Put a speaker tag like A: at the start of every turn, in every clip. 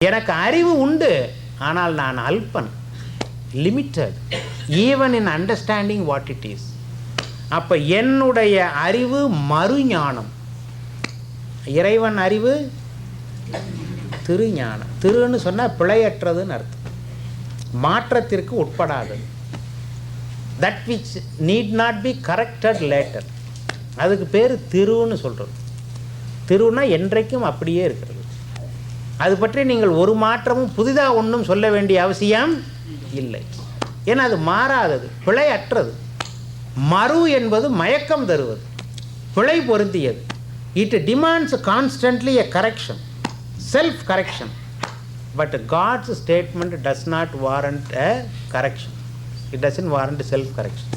A: எனக்கு அறிவு உண்டு, ஆனால் நான் Alban, limited even in understanding what it is. அப்போ என்னுடைய அறிவு மறுஞானம். இறைவன் அறிவு திருஞானம். திருன்னு சொன்னால் பிழையற்றதுன்னு அர்த்தம், மாற்றத்திற்கு உட்படாதது. That which need not be corrected later, அதுக்கு பேர் திருன்னு சொல்கிறது. திருன்னா என்றைக்கும் அப்படியே இருக்கிறது. அது பற்றி நீங்கள் ஒரு மாற்றமும் புதிதாக ஒன்றும் சொல்ல வேண்டிய அவசியம் இல்லை. ஏன்னா அது மாறாதது, பிழையற்றது. மறு என்பது மயக்கம் தருவது, பிழை பொருந்தியது. It demands constantly a correction, self correction. But God's statement does not warrant a correction. It doesn't warrant self correction.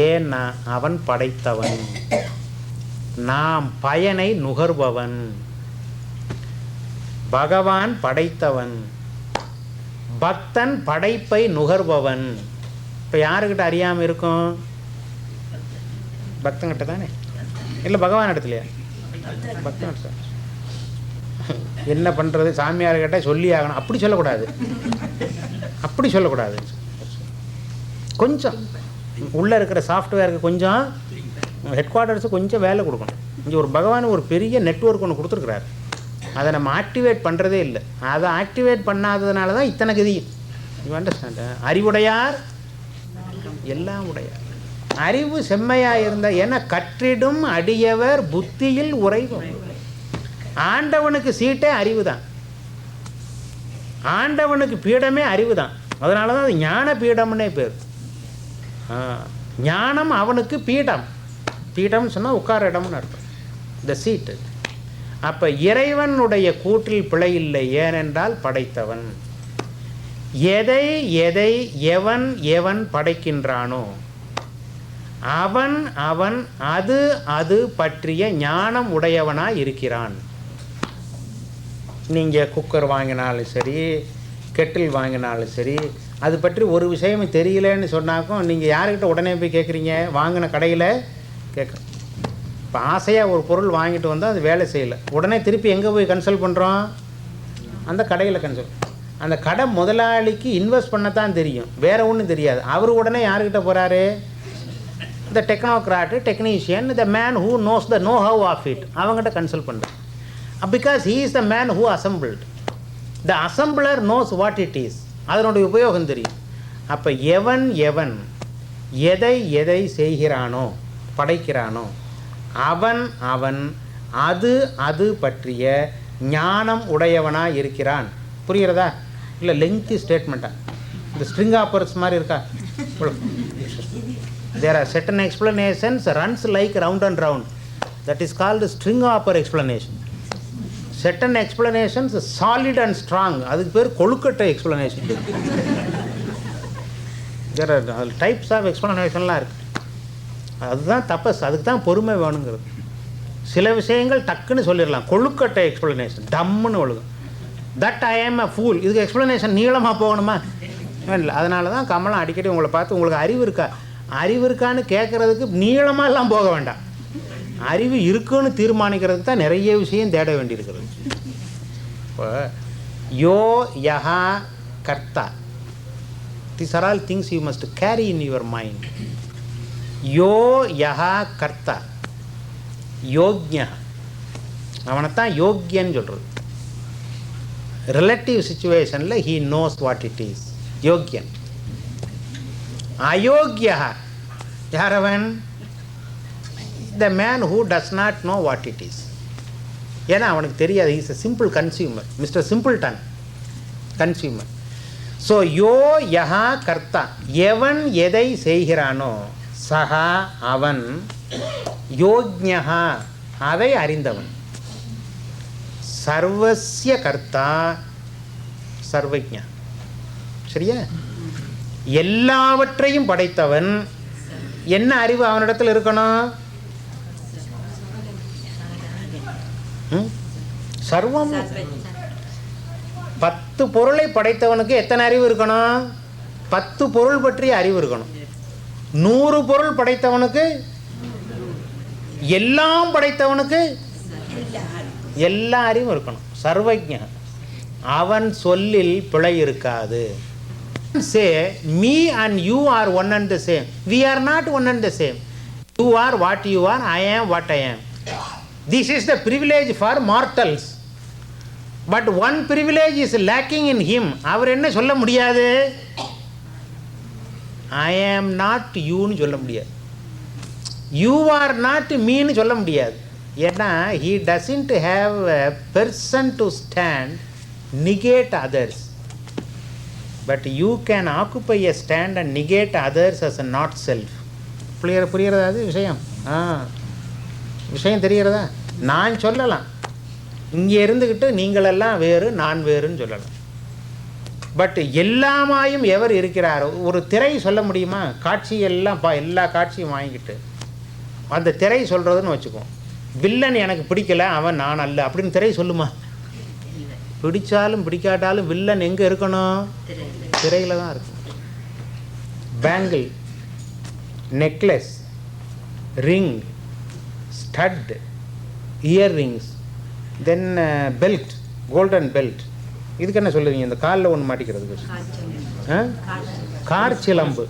A: ஏன்னா அவன் படைத்தவன், நாம் பயனை நுகர்பவன். பகவான் படைத்தவன், பக்தன் படைப்பை நுகர்பவன். இப்போ யாருக்கிட்ட அறியாமல் இருக்கும்? பக்தங்கிட்ட தானே, இல்லை பகவான் இடத்துலையா? பக்தன். என்ன பண்ணுறது, சாமியார் கிட்ட சொல்லி ஆகணும் அப்படி சொல்லக்கூடாது, அப்படி சொல்லக்கூடாது. கொஞ்சம் உள்ளே இருக்கிற சாஃப்ட்வேருக்கு கொஞ்சம், ஹெட் குவார்ட்டர்ஸு கொஞ்சம் வேலை கொடுக்கணும். இங்கே ஒரு பகவான் ஒரு பெரிய நெட்வொர்க் ஒன்று கொடுத்துருக்குறாரு, அதை நம்ம ஆக்டிவேட் பண்ணுறதே இல்லை. அதை ஆக்டிவேட் பண்ணாததுனால தான் இத்தனை கதி. You understand? அறிவுடையார் எல்லாம் உடையார். அறிவு செம்மையாக இருந்தால், ஏன்னா கற்றிடும் அடியவர் புத்தியில் உறைவும். ஆண்டவனுக்கு சீட்டே அறிவு தான், ஆண்டவனுக்கு பீடமே அறிவு தான். அதனால தான் அது ஞான பீடம்னே பேர். ஞானம் அவனுக்கு பீடம். பீடம்னு சொன்னால் உட்கார இடம்னு அர்த்தம், த சீட்டு. அப்போ இறைவனுடைய கூற்றில் பிழை இல்லை, ஏனென்றால் படைத்தவன். எதை எதை எவன் எவன் படைக்கின்றானோ அவன் அவன் அது அது பற்றிய ஞானம் உடையவனாக இருக்கிறான். நீங்கள் குக்கர் வாங்கினாலும் சரி, கெட்டில் வாங்கினாலும் சரி, அது பற்றி ஒரு விஷயம் தெரியலன்னு சொன்னாக்கும் நீங்கள் யாருக்கிட்ட உடனே போய் கேட்குறீங்க? வாங்கின கடையில் கேட்குறோம். இப்போ ஆசையாக ஒரு பொருள் வாங்கிட்டு வந்தால் அது வேலை செய்யலை, உடனே திருப்பி எங்கே போய் கன்சல்ட் பண்ணுறோம்? அந்த கடையில் கன்சல்ட். அந்த கடை முதலாளிக்கு இன்வெஸ்ட் பண்ணத்தான் தெரியும், வேறு ஒன்றும் தெரியாது. அவர் உடனே யார்கிட்ட போகிறாரு? The technocrat, technician, the man who knows the know how of it, அவங்ககிட்ட கன்சல்ட் பண்ணுறேன். Because he is the man who assembled. The assembler knows what it is, அதனுடைய உபயோகம் தெரியும். அப்போ எவன் எவன் எதை எதை செய்கிறானோ, படைக்கிறானோ, அவன் அவன் அது அது பற்றிய ஞானம் உடையவனாக இருக்கிறான். புரிகிறதா? இல்லை லெங்க்தி ஸ்டேட்மெண்ட்டா? இந்த ஸ்ட்ரிங் ஆப்பர்ஸ் மாதிரி இருக்கா? There are certain explanations runs like round and round. That is called string hopper explanation. Certain explanations solid and strong. அதுக்கு பேர் கொழுக்கட்டை explanation. There are types of explanationலாம் இருக்குது. அதுதான் தபஸ், அதுக்கு தான் பொறுமை வேணுங்கிறது. சில விஷயங்கள் டக்குன்னு சொல்லிடலாம், கொழுக்கட்டை எக்ஸ்ப்ளனேஷன் டம்முன்னு ஒழுகும். தட் ஐ ஆம் அ ஃபூல், இதுக்கு எக்ஸ்ப்ளனேஷன் நீளமாக போகணுமா? இல்லை. அதனால தான் கமலம் அடிக்கடி உங்களை பார்த்து உங்களுக்கு அறிவு இருக்கா, அறிவு இருக்கான்னு கேட்குறதுக்கு நீளமாக எல்லாம் போக வேண்டாம். அறிவு இருக்குன்னு தீர்மானிக்கிறதுக்கு தான் நிறைய விஷயம் தேட வேண்டியிருக்கிறது. இப்போ யோ யஹா கர்த்தா, these are all things you must carry in your mind. யோ யஹா கர்த்தா, யோக்யா, அவனைத்தான் யோக்கியன்னு சொல்கிறது. ரிலேட்டிவ் சிச்சுவேஷனில் he knows what it is, யோக்கியன். அயோக்யா யார் அவன்? The man who does not know what it is. ஏன்னா அவனுக்கு தெரியாது, is a simple consumer, mister simpleton consumer. So யோ யஹா கர்த்தா, எவன் எதை செய்கிறானோ, சஹா அவன், யோக்ஞா அதை அறிந்தவன், சர்வஸ்ய கர்த்தா சர்வஜ்ஞா. சரியா? எல்லாவற்றையும் படைத்தவன். என்ன அறிவு அவனிடத்தில் இருக்கணும்? சர்வம். 10 பொருளை படைத்தவனுக்கு எத்தனை அறிவு இருக்கணும்? 10 பொருள் பற்றிய அறிவு இருக்கணும். 100 பொருள் படைத்தவனுக்கு, எல்லாம் படைத்தவனுக்கு எல்லா அறிவும் இருக்கணும். சர்வஜ்ஞா. அவன் சொல்லில் பிழை இருக்காது. Say me and you are one and the same. We are not one and the same. You are what you are, I am what I am. This is the privilege for mortals. But one privilege is lacking in him. அவர் என்ன சொல்ல முடியாது? ஐ am not யூன்னு சொல்ல முடியாது, you are not மீன்னு சொல்ல முடியாது. ஏன்னா he doesn't have a person to stand negate others, but you can occupy a stand and negate others as a not self. புரிகிறதா அது விஷயம்? விஷயம் தெரிகிறதா? நான் சொல்லலாம், இங்கே இருந்துக்கிட்டு நீங்களெல்லாம் வேறு நான் வேறுன்னு சொல்லலாம். பட் எல்லாமாயும் எவர் இருக்கிறாரோ, ஒரு திரை சொல்ல முடியுமா? காட்சி எல்லாம் எல்லா காட்சியும் வாங்கிக்கிட்டு அந்த திரை சொல்கிறதுன்னு வச்சுக்குவோம். வில்லன் எனக்கு பிடிக்கல, அவன் நான் அல்ல அப்படின்னு திரை சொல்லுமா? பிடிச்சாலும் பிடிக்காட்டாலும் வில்லன் எங்கே இருக்கணும்? திரையில் தான் இருக்கணும். Bangle, necklace, ring, stud, earrings, then belt, golden belt. இதுக்கு என்ன சொல்லுவீங்க? இந்த காலில் ஒன்று மாட்டிக்கிறதுக்கு கார் சிலம்பு.